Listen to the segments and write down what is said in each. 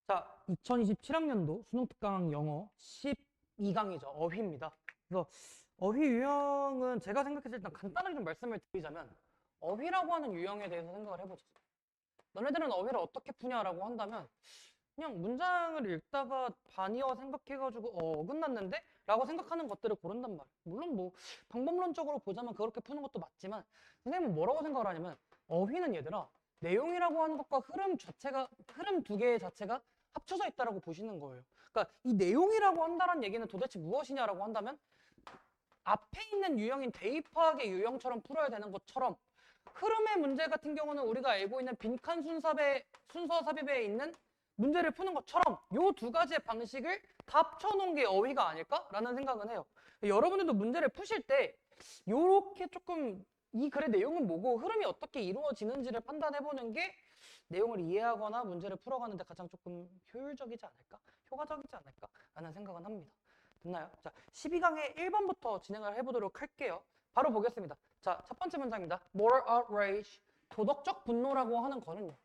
자, 2027학년도 수능특강 영어 12강이죠. 어휘입니다. 그래서 어휘 유형은 제가 생각했을 때 일단 간단하게 좀 말씀을 드리자면 어휘라고 하는 유형에 대해서 생각을 해보자. 너네들은 어휘를 어떻게 푸냐라고 한다면 그냥 문장을 읽다가 반의어 생각해가지고 어긋났는데? 라고 생각하는 것들을 고른단 말이야. 물론 뭐 방법론적으로 보자면 그렇게 푸는 것도 맞지만 선생님은 뭐라고 생각을 하냐면 어휘는 얘들아 내용이라고 하는 것과 흐름 두 개 자체가 합쳐져 있다라고 보시는 거예요. 그러니까 이 내용이라고 한다는 얘기는 도대체 무엇이냐라고 한다면 앞에 있는 유형인 대입화학의 유형처럼 풀어야 되는 것처럼 흐름의 문제 같은 경우는 우리가 알고 있는 빈칸 순서 삽입에 있는 문제를 푸는 것처럼 이 두 가지의 방식을 다 합쳐놓은 게 어휘가 아닐까라는 생각은 해요. 여러분들도 문제를 푸실 때 이렇게 조금 이 글의 내용은 뭐고 흐름이 어떻게 이루어지는지를 판단해보는 게 내용을 이해하거나 문제를 풀어가는데 가장 조금 효율적이지 않을까? 효과적이지 않을까라는 생각은 합니다. 됐나요? 자, 12강의 1번부터 진행을 해보도록 할게요. 바로 보겠습니다. 자, 첫 번째 문장입니다. Moral outrage, 도덕적 분노라고 하는 거는요.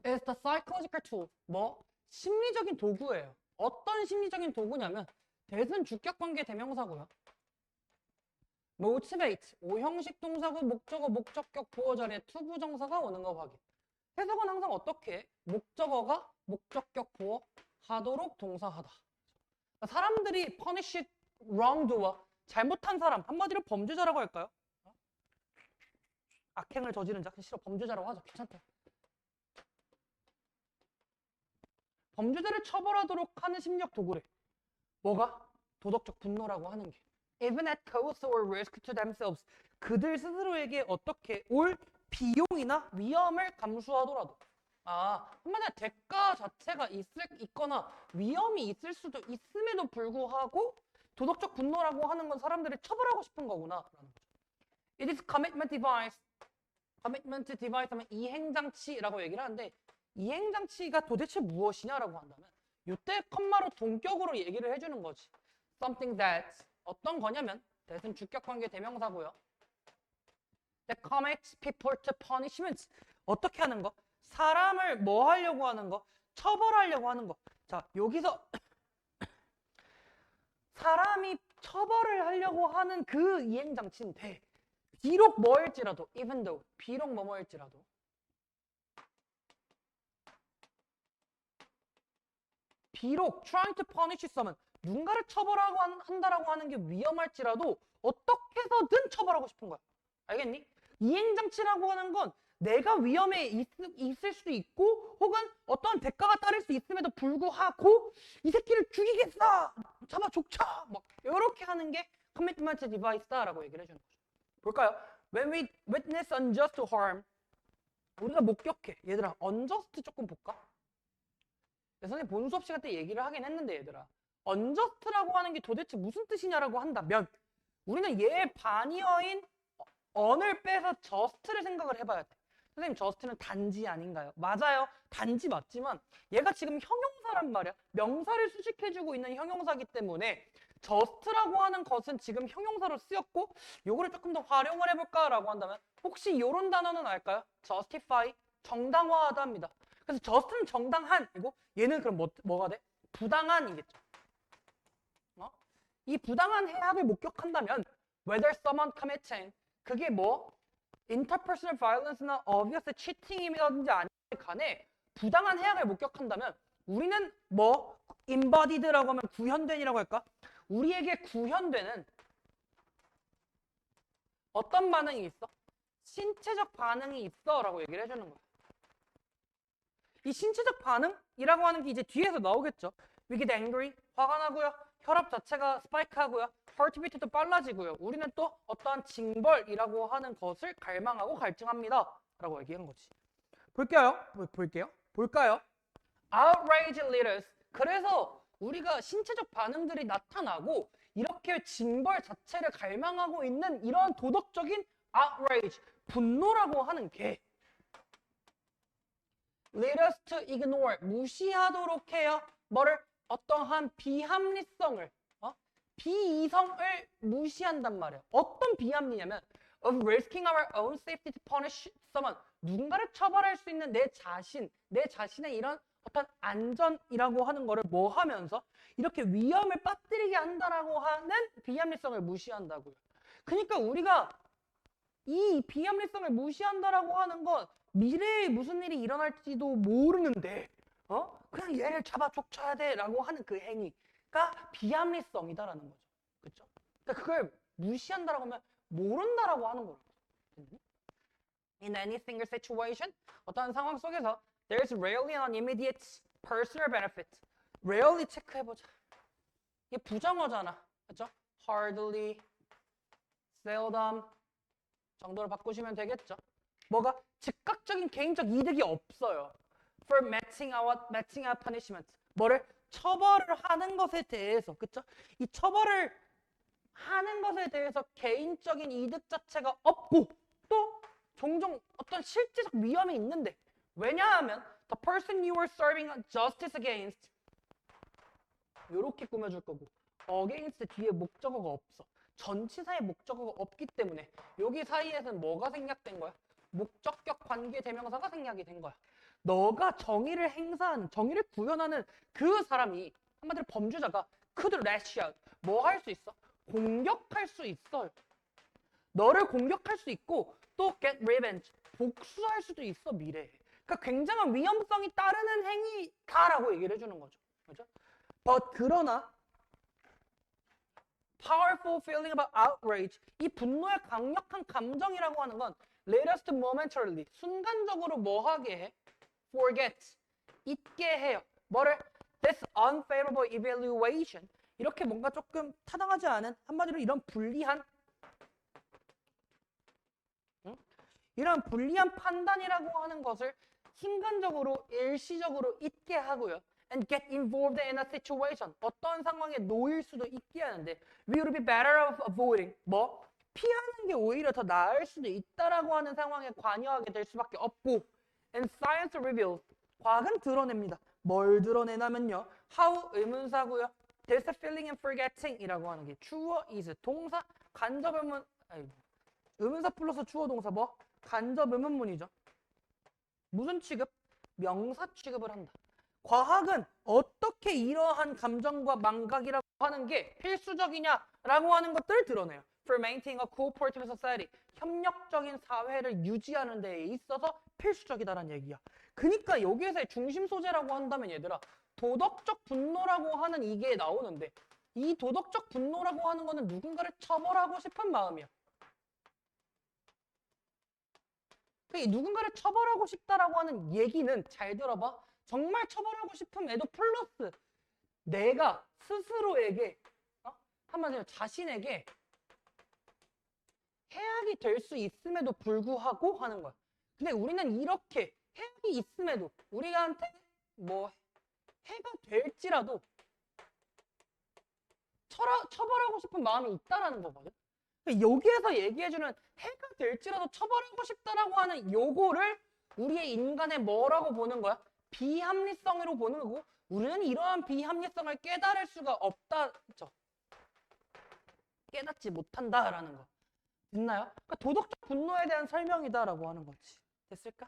is the psychological tool. 뭐? 심리적인 도구예요. 어떤 심리적인 도구냐면 대순 주격관계 대명사고요. motivate, 오형식 동사고 목적어, 목적격, 보어 자리에 투부정사가 오는 거 확인. 해석은 항상 어떻게 해? 목적어가 목적격, 보어 하도록 동사하다. 사람들이 punish wrongdoer, 잘못한 사람, 한마디로 범죄자라고 할까요? 악행을 저지른 자, 싫어, 범죄자라고 하죠. 괜찮대. 범죄자를 처벌하도록 하는 심리적 도구래. 뭐가? 도덕적 분노라고 하는 게. Even at cost or risk to themselves. 그들 스스로에게 어떻게 올 비용이나 위험을 감수하더라도. 한마디로 대가 자체가 있거나 위험이 있을 수도 있음에도 불구하고 도덕적 분노라고 하는 건 사람들이 처벌하고 싶은 거구나. 라는 거죠. It is commitment device. commitment device 하면 이행장치라고 얘기를 하는데 이행장치가 도대체 무엇이냐라고 한다면 이때 컴마로 동격으로 얘기를 해주는 거지. Something that 어떤 거냐면 that은 주격관계 대명사고요. That commits people to punishment. 어떻게 하는 거? 사람을 뭐 하려고 하는 거? 처벌하려고 하는 거. 자, 여기서 사람이 처벌을 하려고 하는 그 이행장치인데 비록 뭐일지라도 even though 비록 뭐뭐일지라도 비록 trying to punish someone 누군가를 처벌하고 한다라고 하는 게 위험할지라도 어떻게 해서든 처벌하고 싶은 거야. 알겠니? 이행장치라고 하는 건 내가 위험에 있을 수도 있고 혹은 어떠한 대가가 따를 수 있음에도 불구하고 이 새끼를 죽이겠어! 잡아 족쳐! 막 이렇게 하는 게 commitment device다라고 얘기를 해주는 거죠. 볼까요? When we witness unjust harm 우리가 목격해. 얘들아 unjust 조금 볼까? 선생님 본 수업 시간 때 얘기를 하긴 했는데 얘들아 unjust라고 하는 게 도대체 무슨 뜻이냐라고 한다면 우리는 얘의 반의어인 on을 빼서 just를 생각을 해봐야 돼. 선생님 just는 단지 아닌가요? 맞아요. 단지 맞지만 얘가 지금 형용사란 말이야. 명사를 수식해주고 있는 형용사기 때문에 just라고 하는 것은 지금 형용사로 쓰였고 요거를 조금 더 활용을 해볼까라고 한다면 혹시 이런 단어는 알까요? justify, 정당화하다입니다. 그래서 just는 정당한이고 얘는 그럼 뭐가 돼? 부당한이겠죠. 이 부당한 해악을 목격한다면 whether someone committing 그게 뭐 interpersonal violence나 obvious cheating이라든지 아니면 간에 부당한 해악을 목격한다면 우리는 뭐 embodied라고 하면 구현된이라고 할까? 우리에게 구현되는 어떤 반응이 있어? 신체적 반응이 있어 라고 얘기를 해주는 거야. 이 신체적 반응이라고 하는 게 이제 뒤에서 나오겠죠. We get angry, 화가 나고요. 혈압 자체가 스파이크하고요. heartbeat도 빨라지고요. 우리는 또 어떠한 징벌이라고 하는 것을 갈망하고 갈증합니다. 라고 얘기한 거지. 볼까요? outrage leaders. 그래서 우리가 신체적 반응들이 나타나고 이렇게 징벌 자체를 갈망하고 있는 이런 도덕적인 outrage, 분노라고 하는 게 lead us to ignore, 무시하도록 해요. 뭐를? 어떠한 비합리성을, 비이성을 무시한단 말이에요. 어떤 비합리냐면 of risking our own safety to punish someone. 누군가를 처벌할 수 있는 내 자신의 이런 어떤 안전이라고 하는 거를 뭐 하면서 이렇게 위험을 빠뜨리게 한다라고 하는 비합리성을 무시한다고요. 그러니까 우리가 이 비합리성을 무시한다라고 하는 건 미래에 무슨 일이 일어날지도 모르는데 그냥 얘를 잡아 쫓아야 돼라고 하는 그 행위가 비합리성이다라는 거죠. 그렇죠? 그러니까 그걸 무시한다라고 하면 모른다라고 하는 거예요. In any single situation, 어떤 상황 속에서 there's rarely an immediate personal benefit. rarely 체크해보자. 이게 부정어잖아. 그렇죠? hardly, seldom 정도로 바꾸시면 되겠죠. 뭐가 즉각적인 개인적 이득이 없어요. For meting out punishment. 뭐를 처벌을 하는 것에 대해서, 그렇죠? 이 처벌을 하는 것에 대해서 개인적인 이득 자체가 없고 또 종종 어떤 실제적 위험이 있는데 왜냐하면 the person you are serving justice against 이렇게 꾸며줄 거고 against 뒤에 목적어가 없어. 전치사의 목적어가 없기 때문에 여기 사이에서는 뭐가 생략된 거야? 목적격 관계 대명사가 생략이 된 거야. 너가 정의를 행사하는, 정의를 구현하는 그 사람이 한마디로 범죄자가 could lash out. 뭐 할 수 있어? 공격할 수 있어요. 너를 공격할 수 있고 또 get revenge. 복수할 수도 있어 미래에. 그러니까 굉장한 위험성이 따르는 행위다라고 얘기를 해주는 거죠. 그렇죠? But 그러나 powerful feeling about outrage. 이 분노의 강력한 감정이라고 하는 건 let us momentarily. 순간적으로 뭐 하게 해? forget. 잊게 해요. 뭐를? this unfavorable evaluation. 이렇게 뭔가 조금 타당하지 않은 한마디로 이런 불리한 이런 불리한 판단이라고 하는 것을 순간적으로 일시적으로 잊게 하고요. And get involved in a situation. 어떤 상황에 놓일 수도 있게 하는데 we would be better off avoiding. 뭐? 피하는 게 오히려 더 나을 수도 있다라고 하는 상황에 관여하게 될 수밖에 없고 And science reveals. 과학은 드러냅니다. 뭘 드러내냐면요. how 의문사고요. There's a feeling in forgetting 이라고 하는 게 주어 is 동사 간접 의문 의문사 플러스 주어 동사 뭐? 간접 의문문이죠. 무슨 취급? 명사 취급을 한다. 과학은 어떻게 이러한 감정과 망각이라고 하는 게 필수적이냐라고 하는 것들을 드러내요. For maintaining a cooperative society. 협력적인 사회를 유지하는 데 있어서 필수적이다라는 얘기야. 그러니까 여기에서의 중심 소재라고 한다면 얘들아 도덕적 분노라고 하는 이게 나오는데 이 도덕적 분노라고 하는 거는 누군가를 처벌하고 싶은 마음이야. 이 누군가를 처벌하고 싶다라고 하는 얘기는 잘 들어봐. 정말 처벌하고 싶음에도 플러스 내가 스스로에게 한마디로 자신에게 해악이 될 수 있음에도 불구하고 하는 거야. 근데 우리는 이렇게 해악이 있음에도 우리한테 뭐 해가 될지라도 처벌하고 싶은 마음이 있다라는 거거든. 여기에서 얘기해주는 해가 될지라도 처벌하고 싶다라고 하는 요거를 우리의 인간의 뭐라고 보는 거야? 비합리성으로 보는 거고 우리는 이러한 비합리성을 깨달을 수가 없다죠. 깨닫지 못한다라는 거. 됐나요? 그러니까 도덕적 분노에 대한 설명이다라고 하는 거지. 됐을까?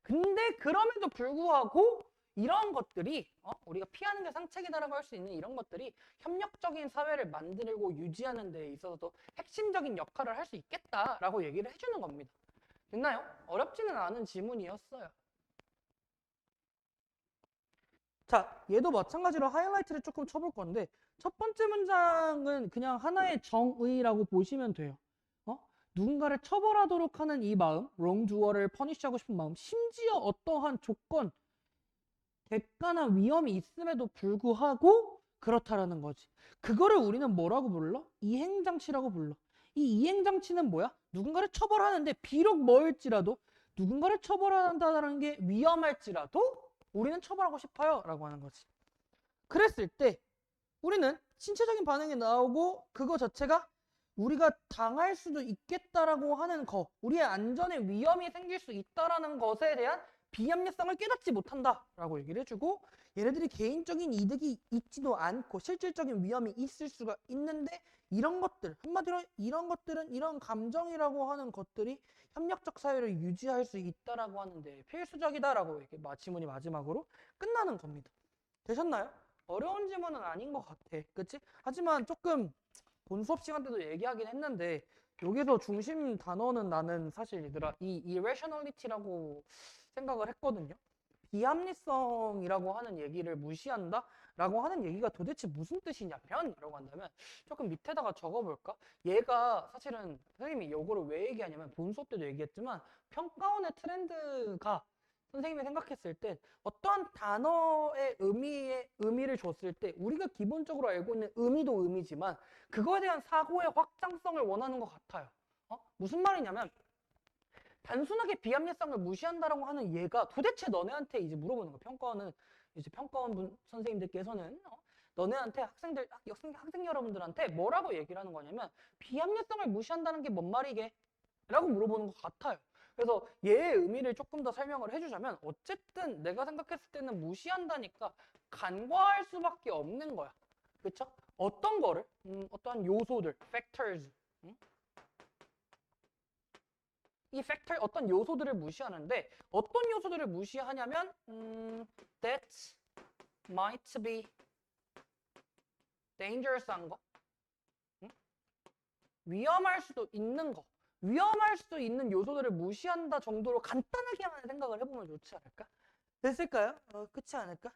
근데 그럼에도 불구하고 이런 것들이 우리가 피하는 게 상책이다라고 할 수 있는 이런 것들이 협력적인 사회를 만들고 유지하는 데 있어서도 핵심적인 역할을 할 수 있겠다라고 얘기를 해주는 겁니다. 됐나요? 어렵지는 않은 지문이었어요. 자, 얘도 마찬가지로 하이라이트를 조금 쳐볼 건데 첫 번째 문장은 그냥 하나의 정의라고 보시면 돼요. 누군가를 처벌하도록 하는 이 마음, wrongdoer를 퍼니시하고 싶은 마음, 심지어 어떠한 조건, 대가나 위험이 있음에도 불구하고 그렇다라는 거지. 그거를 우리는 뭐라고 불러? 이행장치라고 불러. 이 이행장치는 뭐야? 누군가를 처벌하는데 비록 뭐일지라도 누군가를 처벌한다는 게 위험할지라도 우리는 처벌하고 싶어요 라고 하는 거지. 그랬을 때 우리는 신체적인 반응이 나오고 그거 자체가 우리가 당할 수도 있겠다라고 하는 거, 우리의 안전에 위험이 생길 수 있다라는 것에 대한 비합리성을 깨닫지 못한다라고 얘기를 해주고 얘네들이 개인적인 이득이 있지도 않고 실질적인 위험이 있을 수가 있는데 이런 것들, 한마디로 이런 것들은 이런 감정이라고 하는 것들이 협력적 사회를 유지할 수 있다라고 하는데 필수적이다라고 이렇게 지문이 마지막으로 끝나는 겁니다. 되셨나요? 어려운 지문은 아닌 것 같아. 그치? 하지만 조금 본 수업 시간 때도 얘기하긴 했는데 여기서 중심 단어는 나는 사실 얘들아 이 irrationality라고 생각을 했거든요. 비합리성이라고 하는 얘기를 무시한다? 라고 하는 얘기가 도대체 무슨 뜻이냐면 라고 한다면 조금 밑에다가 적어볼까? 얘가 사실은 선생님이 요거를 왜 얘기하냐면 본 수업 때도 얘기했지만 평가원의 트렌드가 선생님이 생각했을 때 어떠한 단어의 의미를 줬을 때 우리가 기본적으로 알고 있는 의미도 의미지만 그거에 대한 사고의 확장성을 원하는 것 같아요. 무슨 말이냐면 단순하게 비합리성을 무시한다라고 하는 얘가 도대체 너네한테 이제 물어보는 거야. 평가원은 이제 평가원 선생님들께서는 너네한테 학생 여러분들한테 뭐라고 얘기를 하는 거냐면 비합리성을 무시한다는 게 뭔 말이게? 라고 물어보는 것 같아요. 그래서 얘의 의미를 조금 더 설명을 해주자면 어쨌든 내가 생각했을 때는 무시한다니까 간과할 수밖에 없는 거야. 그쵸? 어떤 거를? 어떠한 요소들, factors. 이 팩터 어떤 요소들을 무시하는데 어떤 요소들을 무시하냐면 that might be dangerous한 거, 위험할 수도 있는 거, 위험할 수도 있는 요소들을 무시한다 정도로 간단하게만 생각을 해보면 좋지 않을까? 됐을까요? 그렇지 않을까?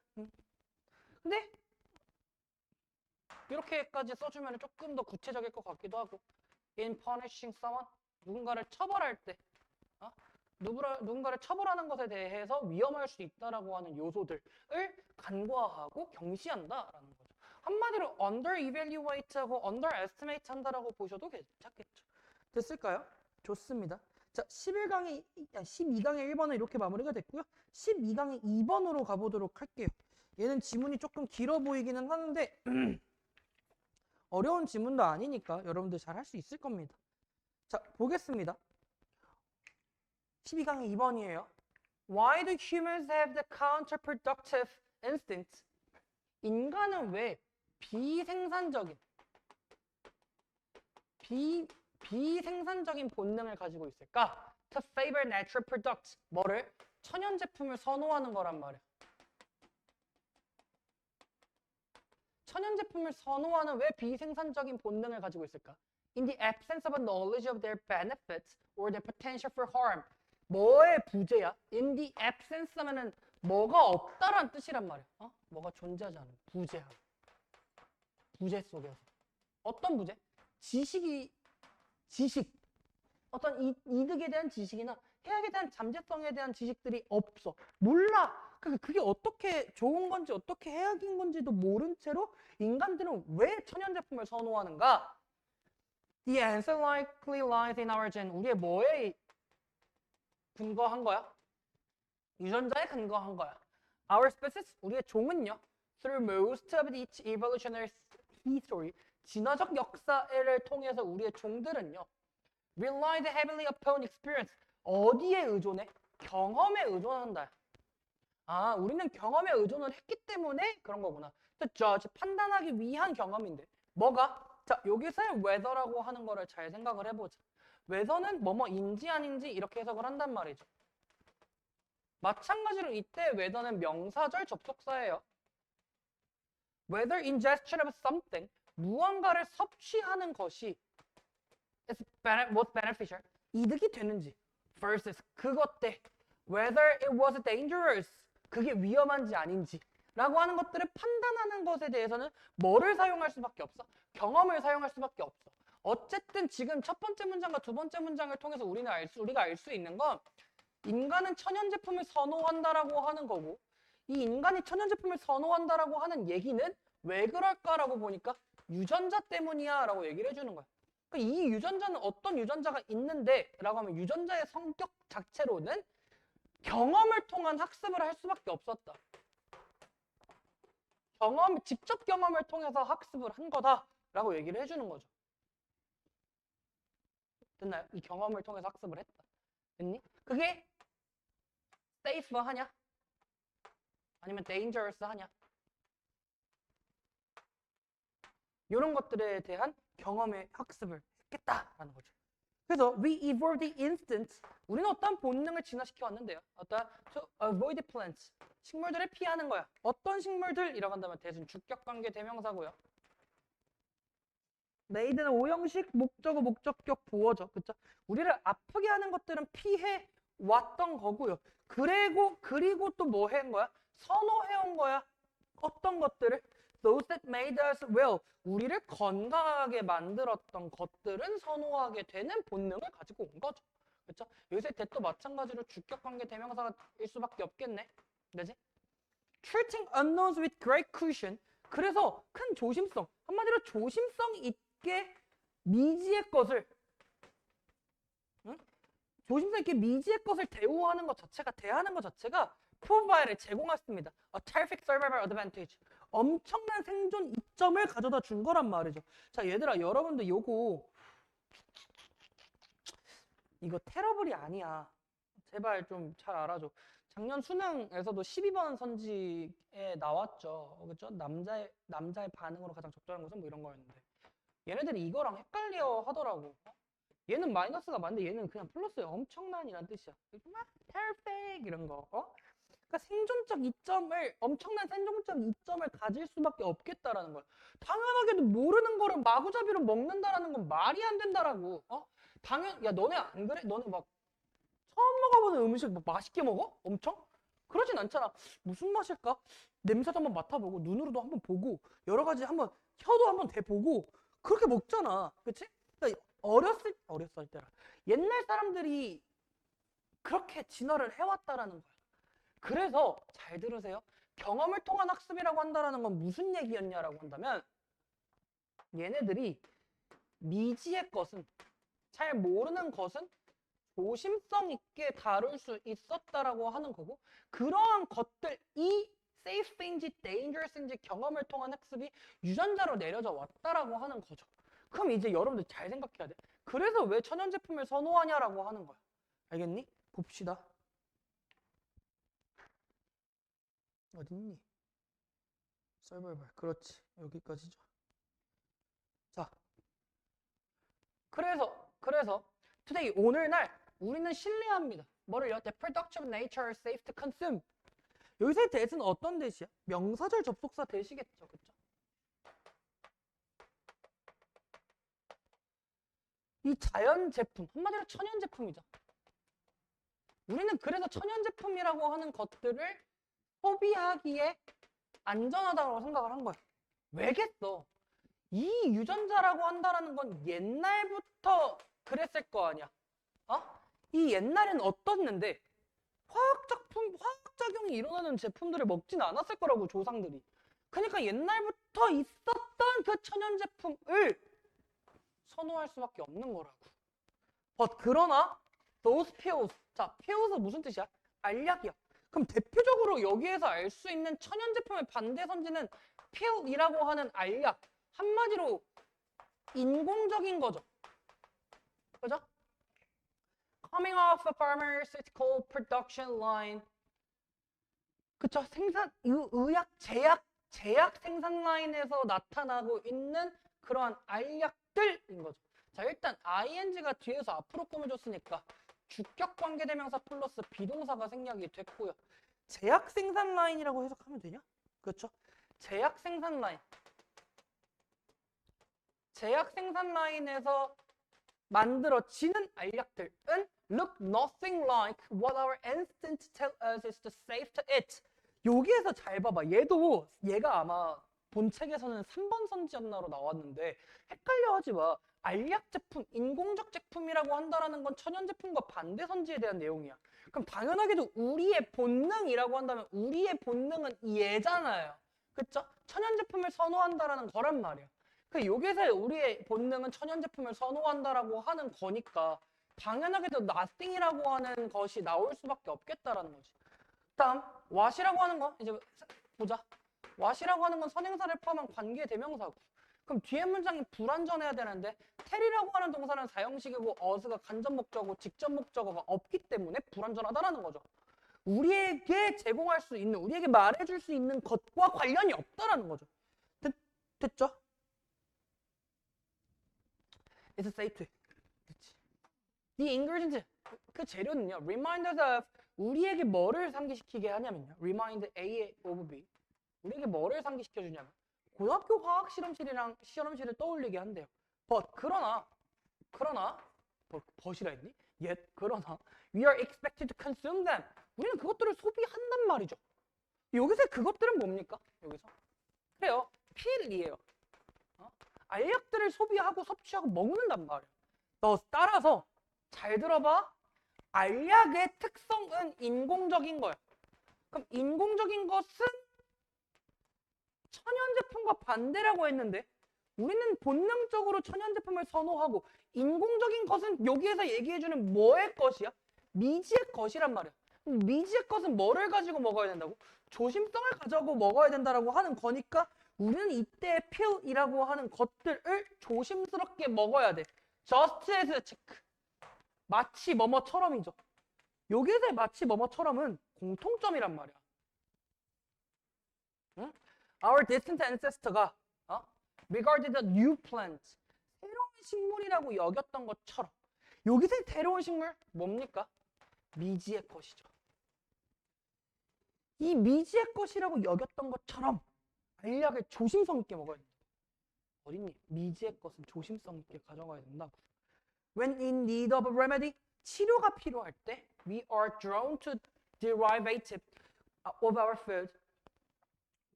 근데 이렇게까지 써주면 조금 더 구체적일 것 같기도 하고 in punishing someone 누군가를 처벌할 때 누군가를 처벌하는 것에 대해서 위험할 수 있다라고 하는 요소들을 간과하고 경시한다라는 거죠. 한마디로 under-evaluate하고 under-estimate 한다라고 보셔도 괜찮겠죠. 됐을까요? 좋습니다. 자, 12강의 1번은 이렇게 마무리가 됐고요. 12강의 2번으로 가보도록 할게요. 얘는 지문이 조금 길어 보이기는 하는데 어려운 지문도 아니니까 여러분들 잘 할 수 있을 겁니다. 자, 보겠습니다. 12강의 2번이에요. Why do humans have the counterproductive instinct? 인간은 왜 비생산적인 본능을 가지고 있을까? To favor natural products. 뭐를? 천연 제품을 선호하는 거란 말이야. 천연 제품을 선호하는 왜 비생산적인 본능을 가지고 있을까? In the absence of a knowledge of their benefits or their potential for harm. 뭐의 부재야? In the absence 하면은 뭐가 없다란 뜻이란 말이야. 뭐가 존재하지 않은 부재함. 부재 속에서. 어떤 부재? 지식. 어떤 이득에 대한 지식이나 해악에 대한 잠재성에 대한 지식들이 없어. 몰라. 그게 어떻게 좋은 건지 어떻게 해악인 건지도 모른 채로 인간들은 왜 천연제품을 선호하는가? The answer likely lies in our gen. 우리의 뭐에 근거한 거야? 유전자에 근거한 거야. Our species, 우리의 종은요. Through most of its evolutionary history, 진화적 역사를 통해서 우리의 종들은요. Relied heavily upon experience. 어디에 의존해? 경험에 의존한다. 우리는 경험에 의존을 했기 때문에 그런 거구나. judge, 판단하기 위한 경험인데. 뭐가? 자, 여기서의 whether라고 하는 거를 잘 생각을 해보자. whether는 뭐뭐인지 아닌지 이렇게 해석을 한단 말이죠. 마찬가지로 이때 whether는 명사절 접속사예요. Whether ingestion of something, 무언가를 섭취하는 것이 was beneficial, 이득이 되는지 versus 그것 때 whether it was dangerous, 그게 위험한지 아닌지 라고 하는 것들을 판단하는 것에 대해서는 뭐를 사용할 수밖에 없어? 경험을 사용할 수밖에 없어. 어쨌든 지금 첫 번째 문장과 두 번째 문장을 통해서 우리가 알 수 있는 건 인간은 천연제품을 선호한다라고 하는 거고 이 인간이 천연제품을 선호한다라고 하는 얘기는 왜 그럴까라고 보니까 유전자 때문이야 라고 얘기를 해주는 거야. 그러니까 이 유전자는 어떤 유전자가 있는데 라고 하면 유전자의 성격 자체로는 경험을 통한 학습을 할 수밖에 없었다. 직접 경험을 통해서 학습을 한 거다라고 얘기를 해주는 거죠. 됐나요? 이 경험을 통해서 학습을 했다. 됐니? 그게 safe 하냐? 아니면 dangerous 하냐? 이런 것들에 대한 경험의 학습을 했겠다라는 거죠. 그래서 we evolved the instinct. 우리는 어떤 본능을 진화시켜 왔는데요. 어떤 to avoid plants. 식물들을 피하는 거야. 어떤 식물들이라고 한다면 대신 주격관계 대명사고요. made는 오형식 목적어 목적격 보어죠. 그쵸? 우리를 아프게 하는 것들은 피해 왔던 거고요. 그리고 또 뭐 한 거야? 선호해 온 거야. 어떤 것들을? Those that made us well. 우리를 건강하게 만들었던 것들은 선호하게 되는 본능을 가지고 온 거죠. 그렇죠? 요새 대도 마찬가지로 주격관계 대명사일 수밖에 없겠네. 그지? Treating unknowns with great caution. 그래서 큰 조심성, 한마디로 조심성 있게 미지의 것을, 응? 조심성 있게 미지의 것을 대하는 것 자체가 provide를 제공했습니다. A terrific survival advantage. 엄청난 생존 이점을 가져다 준 거란 말이죠. 자, 얘들아, 여러분들 이거 테러블이 아니야. 제발 좀 잘 알아줘. 작년 수능에서도 12번 선지에 나왔죠. 그렇죠? 남자의 반응으로 가장 적절한 것은 뭐 이런 거였는데. 얘네들이 이거랑 헷갈려 하더라고. 얘는 마이너스가 맞는데 얘는 그냥 플러스에 엄청난이란 뜻이야. 막 perfect 이런 거. 그러니까 엄청난 생존적 이점을 가질 수밖에 없겠다라는 거야. 당연하게도 모르는 거를 마구잡이로 먹는다라는 건 말이 안 된다라고. 야, 너네 안 그래? 너네 막 처음 먹어보는 음식 막 맛있게 먹어? 엄청? 그러진 않잖아. 무슨 맛일까? 냄새도 한번 맡아보고 눈으로도 한번 보고 여러 가지 혀도 한번 대보고 그렇게 먹잖아. 그치? 그러니까 어렸을 때라 옛날 사람들이 그렇게 진화를 해왔다라는 거야. 그래서 잘 들으세요. 경험을 통한 학습이라고 한다는 건 무슨 얘기였냐라고 한다면 얘네들이 미지의 것은, 잘 모르는 것은 조심성 있게 다룰 수 있었다라고 하는 거고, 그러한 것들이 safe인지 dangerous인지 경험을 통한 학습이 유전자로 내려져 왔다라고 하는 거죠. 그럼 이제 여러분들 잘 생각해야 돼. 그래서 왜 천연 제품을 선호하냐라고 하는 거야. 알겠니? 봅시다. 어딨니? 서바이벌. 그렇지. 여기까지죠. 자. 그래서 today, 오늘날 우리는 신뢰합니다. 뭐를요? The productive nature is safe to consume. 여기서의 that은 어떤 that이야? 명사절 접속사 that이겠죠. 그쵸? 이 자연 제품, 한마디로 천연 제품이죠. 우리는 그래서 천연 제품이라고 하는 것들을 소비하기에 안전하다고 생각을 한 거야. 왜겠어? 이 유전자라고 한다는 건 옛날부터 그랬을 거 아니야. 이 옛날엔 어떻는데 화학작용이 일어나는 제품들을 먹진 않았을 거라고, 조상들이. 그러니까 옛날부터 있었던 그 천연 제품을 선호할 수밖에 없는 거라고. 그러나 those pills. 자, pills은 무슨 뜻이야? 알약이야. 그럼 대표적으로 여기에서 알 수 있는 천연 제품의 반대 선지는 pill이라고 하는 알약. 한마디로 인공적인 거죠. 그죠? Coming off a pharmaceutical production line. 그쵸? 의약, 제약 생산 라인에서 나타나고 있는 그러한 알약들인 거죠. 자, 일단 ing가 뒤에서 앞으로 꾸며줬으니까 주격 관계대명사 플러스 비동사가 생략이 됐고요. 제약 생산 라인이라고 해석하면 되냐? 그렇죠? 제약 생산 라인. 제약 생산 라인에서 만들어지는 알약들은 look nothing like what our instincts tell us is the safe to eat. 여기에서 잘 봐봐. 얘가 아마 본 책에서는 3번 선지였나로 나왔는데 헷갈려 하지 마. 알약 제품, 인공적 제품이라고 한다라는 건 천연 제품과 반대 선지에 대한 내용이야. 그럼 당연하게도 우리의 본능이라고 한다면 우리의 본능은 얘잖아요. 그쵸? 천연 제품을 선호한다라는 거란 말이야. 여기서 우리의 본능은 천연 제품을 선호한다라고 하는 거니까 당연하게도 nothing이라고 하는 것이 나올 수밖에 없겠다라는 거지. 다음 what이라고 하는 거 이제 보자. what이라고 하는 건 선행사를 포함한 관계 대명사고. 그럼 뒤에 문장이 불완전해야 되는데 tell이라고 하는 동사는 사형식이고 us가 간접 목적어고 직접 목적어가 없기 때문에 불완전하다라는 거죠. 우리에게 제공할 수 있는, 우리에게 말해줄 수 있는 것과 관련이 없다라는 거죠. 됐죠? It's safe to. 그치. The ingredients, 그 재료는요. Remind us of, 우리에게 뭐를 상기시키게 하냐면요. Remind A of B. 우리에게 뭐를 상기시켜주냐면 고등학교 화학 실험실이랑 실험실을 떠올리게 한대요. 그러나 but이라 했니? 그러나 we are expected to consume them. 우리는 그것들을 소비한단 말이죠. 여기서 그것들은 뭡니까? 여기서 그래요. 필이에요. 알약들을 소비하고 섭취하고 먹는단 말이에요. 따라서 잘 들어봐. 알약의 특성은 인공적인 거야. 그럼 인공적인 것은 천연 제품과 반대라고 했는데 우리는 본능적으로 천연 제품을 선호하고 인공적인 것은 여기에서 얘기해주는 뭐의 것이야? 미지의 것이란 말이야. 미지의 것은 뭐를 가지고 먹어야 된다고? 조심성을 가지고 먹어야 된다라고 하는 거니까 우리는 이때 필이라고 하는 것들을 조심스럽게 먹어야 돼. Just as a check. 마치 뭐뭐처럼이죠. 여기에서의 마치 뭐뭐처럼은 공통점이란 말이야. 응? Our distant ancestor가 regarded a new plant, 새로운 식물이라고 여겼던 것처럼 여기서의 새로운 식물 뭡니까? 미지의 것이죠. 이 미지의 것이라고 여겼던 것처럼 알약을 조심성 있게 먹어야 된다. 어딨니? 미지의 것은 조심성 있게 가져가야 된다고. When in need of a remedy, 치료가 필요할 때 we are drawn to derivative of our food.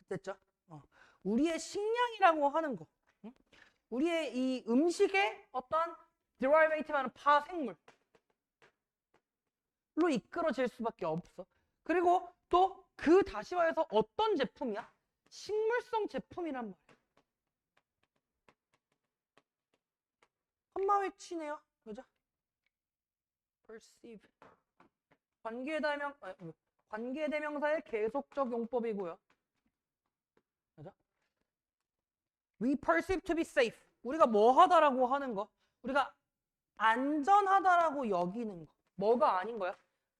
됐죠? 우리의 식량이라고 하는 거, 우리의 이 음식의 어떤 derivative하는 파생물로 이끌어질 수밖에 없어. 그리고 또 그 다시 말해서 어떤 제품이야? 식물성 제품이란 말이야. 한마외치네요. 그죠? perceive. 관계대명사의 계속적 용법이고요. 그죠? We perceive to be safe. 우리가 뭐 하다라고 하는 거. 우리가 안전하다라고 여기는 거. 뭐가 아닌 거야?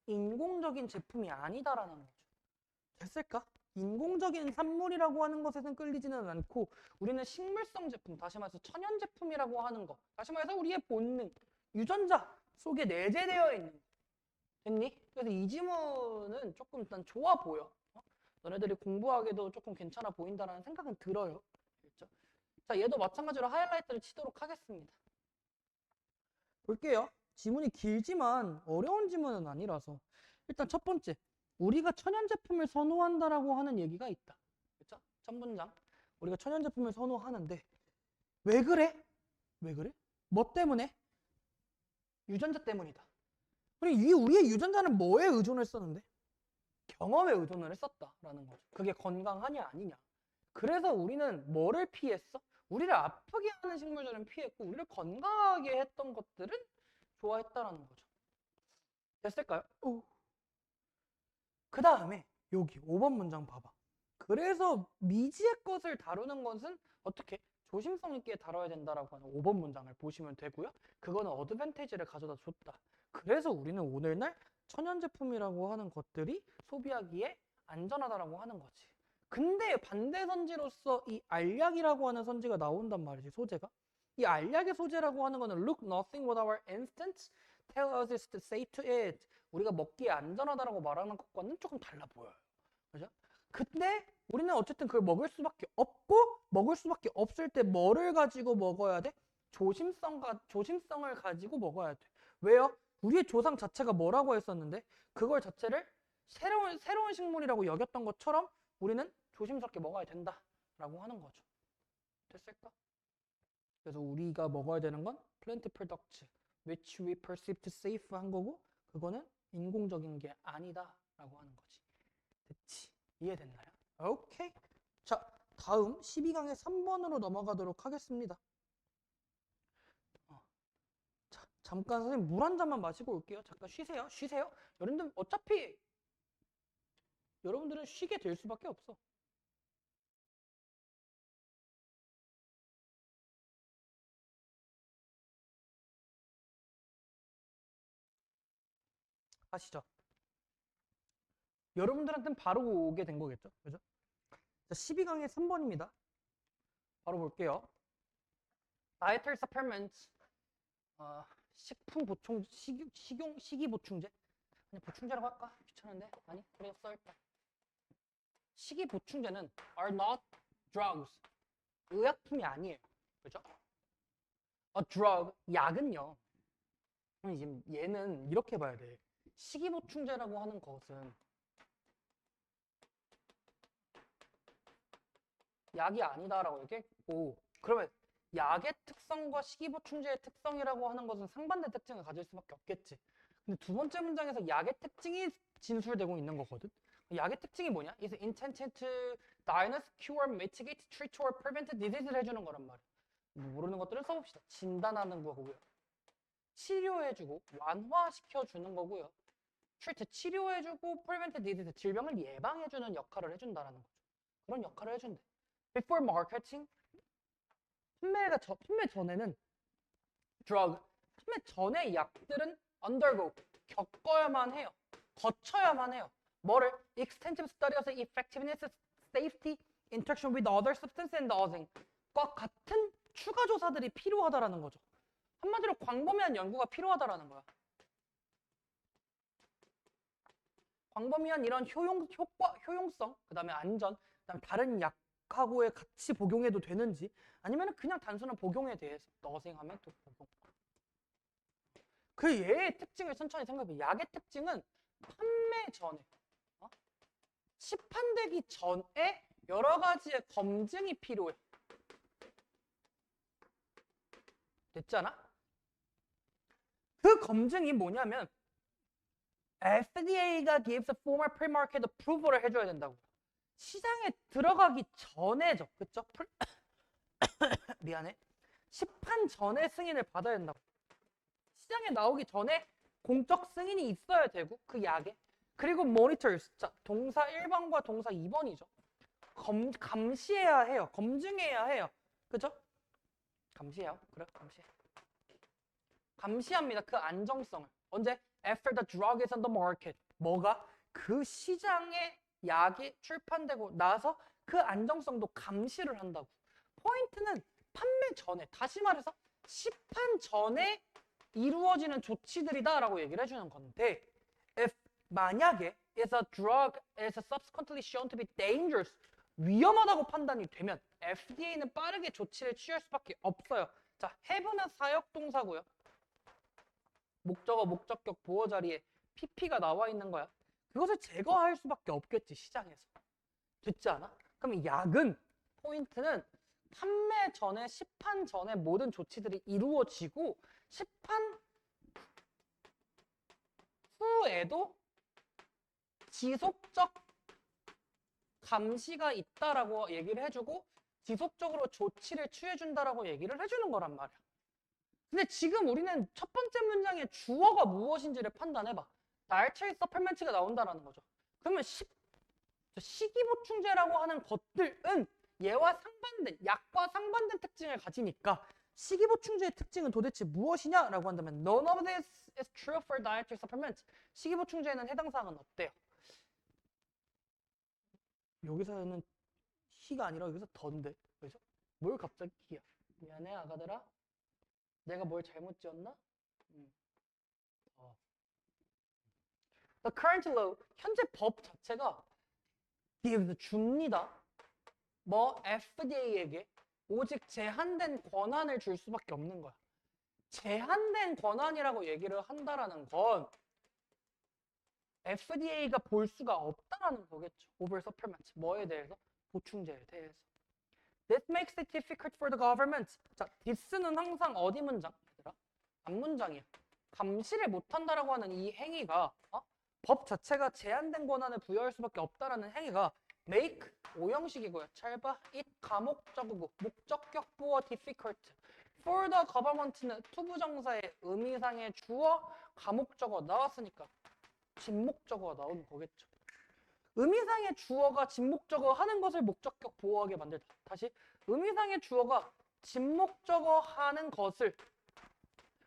인공적인 제품이 아니다라는 거죠. 됐을까? 인공적인 산물이라고 하는 것에는 끌리지는 않고 우리는 식물성 제품, 다시 말해서 천연 제품이라고 하는 거, 다시 말해서 우리의 본능, 유전자 속에 내재되어 있는 거. 됐니? 그래서 이 지문은 조금 일단 좋아 보여. 너네들이 공부하기도 조금 괜찮아 보인다라는 생각은 들어요. 그렇죠? 자, 얘도 마찬가지로 하이라이트를 치도록 하겠습니다. 볼게요. 지문이 길지만 어려운 지문은 아니라서 일단 첫 번째, 우리가 천연 제품을 선호한다라고 하는 얘기가 있다. 그렇죠? 첫 문장. 우리가 천연 제품을 선호하는데 왜 그래? 왜 그래? 뭐 때문에? 유전자 때문이다. 우리의 유전자는 뭐에 의존을 썼는데? 경험에 의존을 했었다라는 거죠. 그게 건강하냐 아니냐. 그래서 우리는 뭐를 피했어? 우리를 아프게 하는 식물들은 피했고 우리를 건강하게 했던 것들은 좋아했다라는 거죠. 됐을까요? 그 다음에 여기 5번 문장 봐봐. 그래서 미지의 것을 다루는 것은 어떻게? 조심성 있게 다뤄야 된다라고 하는 5번 문장을 보시면 되고요. 그거는 어드밴티지를 가져다 줬다. 그래서 우리는 오늘날 천연 제품이라고 하는 것들이 소비하기에 안전하다라고 하는 거지. 근데 반대 선지로서 이 알약이라고 하는 선지가 나온단 말이지, 소재가. 이 알약의 소재라고 하는 거는 look nothing what our instincts tell us is safe to eat. 우리가 먹기에 안전하다라고 말하는 것과는 조금 달라 보여요. 그죠? 근데 우리는 어쨌든 그걸 먹을 수밖에 없고 먹을 수밖에 없을 때 뭐를 가지고 먹어야 돼? 조심성을 가지고 먹어야 돼. 왜요? 우리의 조상 자체가 뭐라고 했었는데 그걸 자체를 새로운 식물이라고 여겼던 것처럼 우리는 조심스럽게 먹어야 된다라고 하는 거죠. 됐을까? 그래서 우리가 먹어야 되는 건 plant products which we perceive to safe 한 거고 그거는 인공적인 게 아니다라고 하는 거지. 됐지? 이해됐나요? 오케이. 자, 다음 12강의 3번으로 넘어가도록 하겠습니다. 자, 잠깐 선생님 물 한 잔만 마시고 올게요. 잠깐 쉬세요. 쉬세요. 여러분들 어차피 여러분들은 쉬게 될 수밖에 없어. 아시죠? 여러분들한테는 바로 오게 된 거겠죠? 그죠? 자, 12강의 3번입니다. 바로 볼게요. Dietary supplements. 식품 보충, 식이 보충제? 그냥 보충제라고 할까? 귀찮은데? 아니, 그래도 써 일단. 식이 보충제는 are not drugs. 의약품이 아니에요. 그죠? A drug, 약은요. 지금 얘는 이렇게 봐야 돼. 식이 보충제라고 하는 것은 약이 아니다라고 얘기했고, 그러면 약의 특성과 식이보충제의 특성이라고 하는 것은 상반된 특징을 가질 수밖에 없겠지. 근데 두 번째 문장에서 약의 특징이 진술되고 있는 거거든. 약의 특징이 뭐냐? is intended to diagnose, cure, mitigate, treat or prevent disease를 해주는 거란 말이야. 모르는 것들을 써봅시다. 진단하는 거고요. 치료해주고 완화시켜주는 거고요. treat, 치료해주고 prevent disease, 질병을 예방해주는 역할을 해준다라는 거죠. 그런 역할을 해준대. Before marketing, 판매 전에는 drug, 판매 전에 약들은 undergo, 겪어야만 해요. 거쳐야만 해요. 뭐를? extensive study of the effectiveness, safety, interaction with other substance and others. 과 같은 추가 조사들이 필요하다라는 거죠. 한마디로 광범위한 연구가 필요하다라는 거야. 광범위한 이런 효용성, 그 다음에 안전, 그 다음에 다른 약하고의 같이 복용해도 되는지, 아니면 그냥 단순한 복용에 대해서 너생하면 또 복용. 그 얘의 특징을 천천히 생각해. 약의 특징은 판매 전에, 시판되기 전에 여러 가지의 검증이 필요해. 됐잖아? 그 검증이 뭐냐면 FDA가 gives a formal pre-market approval을 해줘야 된다고. 시장에 들어가기 전에죠. 그쵸? 미안해. 시판 전에 승인을 받아야 된다고. 시장에 나오기 전에 공적 승인이 있어야 되고 그 약에. 그리고 monitors. 자, 동사 1번과 동사 2번이죠. 감시해야 해요. 검증해야 해요. 그죠? 감시해요. 그래, 감시해. 감시합니다. 그 안정성을. 언제? After the drug is on the market. 뭐가? 그 시장에 약이 출판되고 나서 그 안정성도 감시를 한다고. 포인트는 판매 전에, 다시 말해서 시판 전에 이루어지는 조치들이다 라고 얘기를 해주는 건데, if 만약에 is a drug is subsequently shown to be dangerous, 위험하다고 판단이 되면 FDA는 빠르게 조치를 취할 수밖에 없어요. 자, have는 사역동사고요. 목적어, 목적격, 보어 자리에 PP가 나와 있는 거야. 그것을 제거할 수밖에 없겠지, 시장에서. 됐지 않아? 그럼 이 약은, 포인트는 판매 전에, 시판 전에 모든 조치들이 이루어지고 시판 후에도 지속적 감시가 있다라고 얘기를 해주고 지속적으로 조치를 취해준다라고 얘기를 해주는 거란 말이야. 근데 지금 우리는 첫 번째 문장의 주어가 무엇인지를 판단해봐. dietary supplements가 나온다라는 거죠. 그러면 식이보충제라고 하는 것들은 얘와 상반된, 약과 상반된 특징을 가지니까 식이보충제의 특징은 도대체 무엇이냐라고 한다면 none of this is true for dietary supplements. 식이보충제에는 해당 사항은 없대요. 여기서는 희가 아니라 여기서 던데. 그죠? 뭘 갑자기 희야? 미안해 아가들아. 내가 뭘 잘못 지었나? The current law, 현재 법 자체가 gives, 줍니다. 뭐 FDA에게 오직 제한된 권한을 줄 수밖에 없는 거야. 제한된 권한이라고 얘기를 한다라는 건 FDA가 볼 수가 없다라는 거겠죠. over supplements, 뭐에 대해서? 보충제에 대해서. This makes it difficult for the government. 자, this는 항상 어디 문장? 얘들아? 앞문장이야. 감시를 못한다라고 하는 이 행위가 법 자체가 제한된 권한을 부여할 수밖에 없다라는 행위가 make, 오형식이고요. 잘 봐. it, 가목적이고 목적격 보어 difficult. for the government는 투부정사의 의미상의 주어, 가목적어 나왔으니까 진목적어가 나오는 거겠죠. 의미상의 주어가 진목적어 하는 것을 목적격 보어하게 만들다. 다시, 의미상의 주어가 진목적어 하는 것을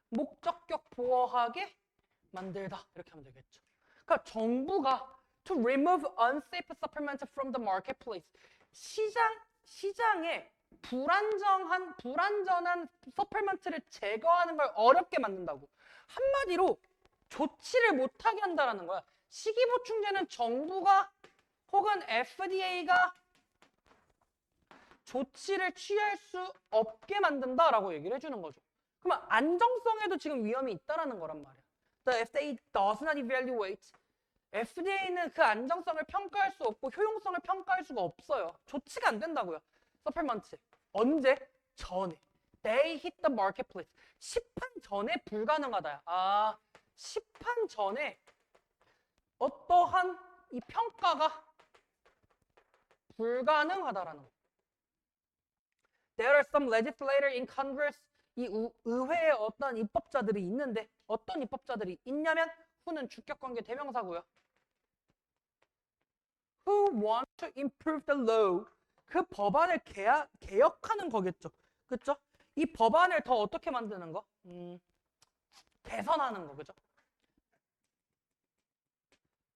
목적격 보어하게 만들다. 이렇게 하면 되겠죠. 그러니까 정부가 to remove unsafe supplements from the marketplace. 시장에 불안전한 서플먼트를 제거하는 걸 어렵게 만든다고. 한마디로 조치를 못하게 한다라는 거야. 식이보충제는 정부가 혹은 FDA가 조치를 취할 수 없게 만든다라고 얘기를 해주는 거죠. 그러면 안정성에도 지금 위험이 있다라는 거란 말이야. The FDA does not evaluate. FDA는 그 안정성을 평가할 수 없고 효용성을 평가할 수가 없어요. 조치가 안 된다고요. 서플먼트. 언제? 전에. They hit the marketplace. 시판 전에 불가능하다야. 아, 시판 전에 어떠한 이 평가가 불가능하다라는 거. There are some legislators in Congress. 이 의회에 어떤 입법자들이 있는데 어떤 입법자들이 있냐면 who는 주격관계 대명사고요. Who want to improve the law. 그 법안을 개혁하는 거겠죠. 그렇죠? 이 법안을 더 어떻게 만드는 거? 개선하는 거. 그죠?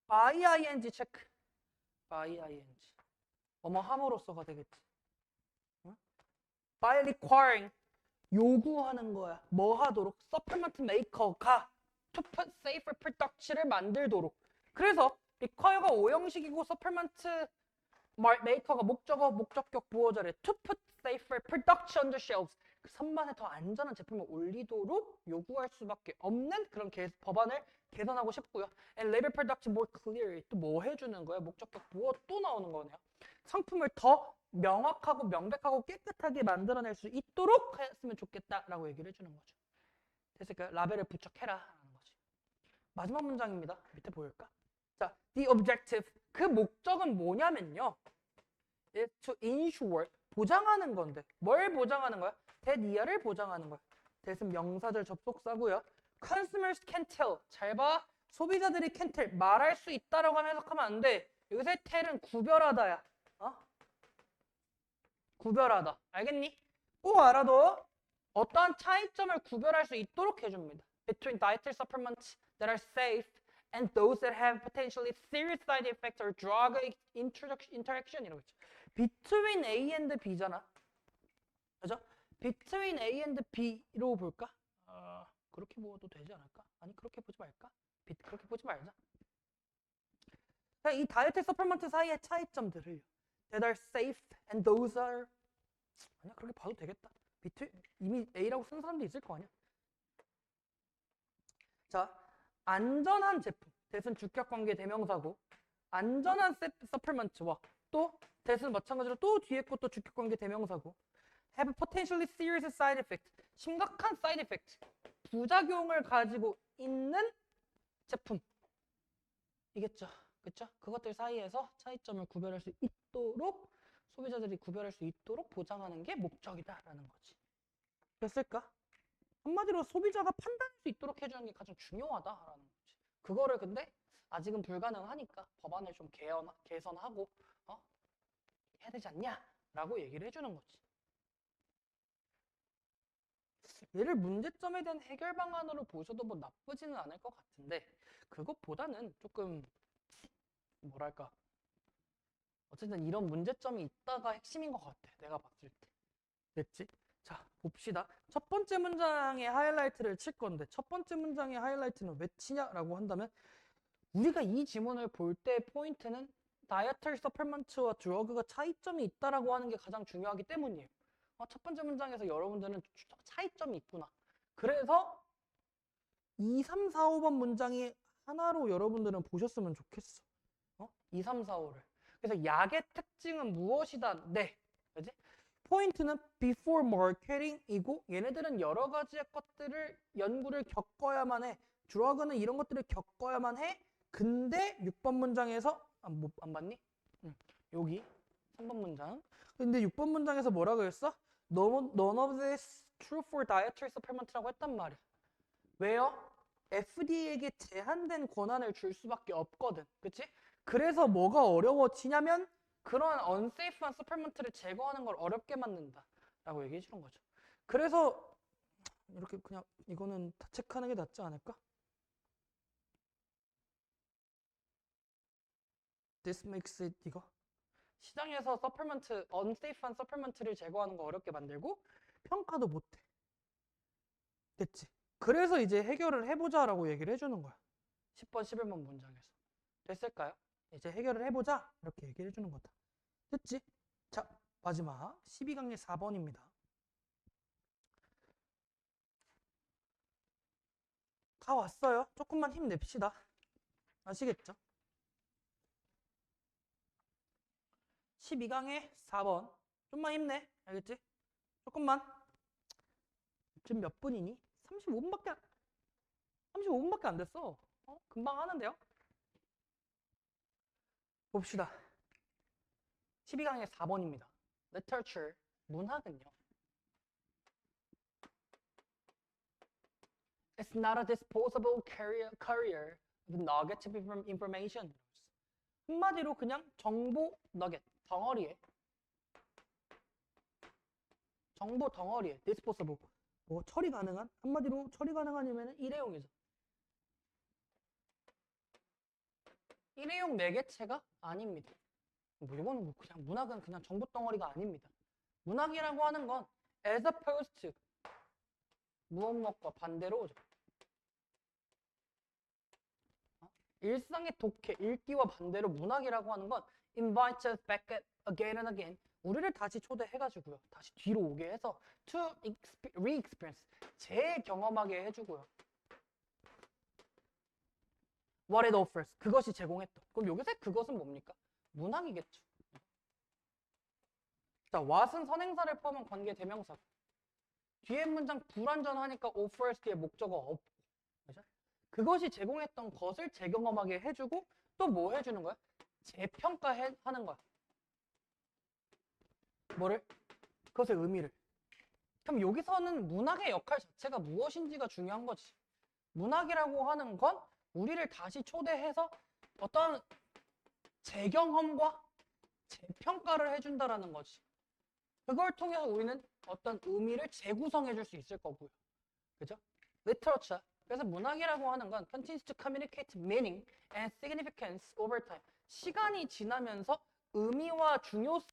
by ing 체크. by ing. 뭐뭐 함으로써가 되겠지. 응? by requiring. 요구하는 거야. 뭐 하도록? 서플먼트 메이커가 to put safer product를 만들도록. 그래서 require가 오형식이고 서플먼트 메이커가 목적어, 목적격, 부호절에 to put safer production on the shelves. 그 선반에 더 안전한 제품을 올리도록 요구할 수밖에 없는 그런 법안을 개선하고 싶고요. And label production more clearly. 또 뭐 해주는 거야? 목적격, 부호 또 나오는 거네요. 상품을 더 명확하고 명백하고 깨끗하게 만들어낼 수 있도록 했으면 좋겠다라고 얘기를 해주는 거죠. 됐을까요? 라벨을 부착해라 하는 거지. 마지막 문장입니다. 밑에 보일까? 자, the objective. 그 목적은 뭐냐면요. is to ensure. 보장하는 건데. 뭘 보장하는 거야? 대니아를 보장하는 거야. 대신 명사절 접속사고요. Consumers can tell. 잘 봐. 소비자들이 can tell. 말할 수 있다라고 하면 해석하면 안 돼. 여기서 tell은 구별하다야. 구별하다. 알겠니? 꼭 알아도 어떠한 차이점을 구별할 수 있도록 해줍니다. Between dietary supplements that are safe and those that have potentially serious side effects or drug interaction 이라고 있죠. Between A and B잖아. 그죠? Between A and B로 볼까? 그렇게 보아도 되지 않을까? 아니 그렇게 보지 말까? 그렇게 보지 말자. 이 다이어트 서플먼트 사이의 차이점들을 that are safe and those are 아니야 그렇게 봐도 되겠다. 이미 A라고 쓴 사람도 있을 거 아니야. 자, 안전한 제품. 대신 주격관계 대명사고 안전한 서플먼트와 또 대신 마찬가지로 또 뒤에 것도 주격관계 대명사고 have potentially serious side effect. 심각한 side effect. 부작용을 가지고 있는 제품. 이겠죠. 그렇죠? 그것들 사이에서 차이점을 구별할 수 있도록 소비자들이 구별할 수 있도록 보장하는 게 목적이다라는 거지. 됐을까? 한마디로 소비자가 판단할 수 있도록 해주는 게 가장 중요하다라는 거지. 그거를 근데 아직은 불가능하니까 법안을 좀 개선하고 해야 되지 않냐라고 얘기를 해주는 거지. 얘를 문제점에 대한 해결 방안으로 보셔도 뭐 나쁘지는 않을 것 같은데 그것보다는 조금 뭐랄까 어쨌든 이런 문제점이 있다가 핵심인 것 같아. 내가 봤을 때. 됐지? 자, 봅시다. 첫 번째 문장의 하이라이트를 칠 건데 첫 번째 문장의 하이라이트는 왜 치냐라고 한다면 우리가 이 지문을 볼 때 포인트는 다이어터리 서플먼트와 드러그가 차이점이 있다라고 하는 게 가장 중요하기 때문이에요. 첫 번째 문장에서 여러분들은 차이점이 있구나. 그래서 2, 3, 4, 5번 문장이 하나로 여러분들은 보셨으면 좋겠어. 2, 3, 4, 5를. 그래서 약의 특징은 무엇이다? 네. 그지? 포인트는 before marketing이고 얘네들은 여러 가지의 것들을 연구를 겪어야만 해. 드러그는 이런 것들을 겪어야만 해. 근데 6번 문장에서 안 봤니? 여기 3번 문장. 근데 6번 문장에서 뭐라고 했어? None of this true for dietary supplement라고 했단 말이야. 왜요? FDA에게 제한된 권한을 줄 수밖에 없거든. 그치? 그래서 뭐가 어려워지냐면 그런 unsafe한 서플먼트를 제거하는 걸 어렵게 만든다 라고 얘기해 주는 거죠. 그래서 이렇게 그냥 이거는 다 체크하는 게 낫지 않을까? This makes it 이거 시장에서 서플먼트, unsafe한 서플먼트를 제거하는 거 어렵게 만들고 평가도 못해. 됐지? 그래서 이제 해결을 해보자라고 얘기를 해주는 거야. 10번, 11번 문장에서. 됐을까요? 이제 해결을 해보자 이렇게 얘기를 해주는 거다. 됐지? 자, 마지막 12강의 4번입니다. 다 왔어요. 조금만 힘냅시다. 아시겠죠? 12강의 4번. 좀만 힘내. 알겠지? 조금만. 지금 몇 분이니? 35분밖에 안 됐어. 금방 하는데요? 봅시다. 12강의 4번입니다. Literature, 문학은요. It's not a disposable carrier of nuggets of information. 한마디로 그냥 정보 너겟, 덩어리에 disposable, 뭐 처리 가능한? 한마디로 처리 가능한이면 일회용이죠. 일회용 매개체가 아닙니다. 뭐 이거는 그냥 문학은 그냥 정보 덩어리가 아닙니다. 문학이라고 하는 건 as opposed to 무엇과 반대로 오죠. 일상의 독해, 읽기와 반대로 문학이라고 하는 건 invites us back again and again. 우리를 다시 초대해가지고요. 다시 뒤로 오게 해서 to re-experience, 재경험하게 해주고요. What it offers, 그것이 제공했던. 그럼 여기서 그것은 뭡니까? 문학이겠죠. 자, what은 선행사를 포함한 관계 대명사. 뒤에 문장 불완전하니까 offers 뒤에 목적어 없고. 그죠? 그것이 제공했던 것을 재경험하게 해주고 또 뭐 해주는 거야? 재평가하는 거야. 뭐를? 그것의 의미를. 그럼 여기서는 문학의 역할 자체가 무엇인지가 중요한 거지. 문학이라고 하는 건 우리를 다시 초대해서 어떤 재경험과 재평가를 해준다라는 거지. 그걸 통해서 우리는 어떤 의미를 재구성해 줄 수 있을 거고요. 그죠? Literature. 그래서 문학이라고 하는 건 continues to communicate meaning and significance over time. 시간이 지나면서 의미와 중요성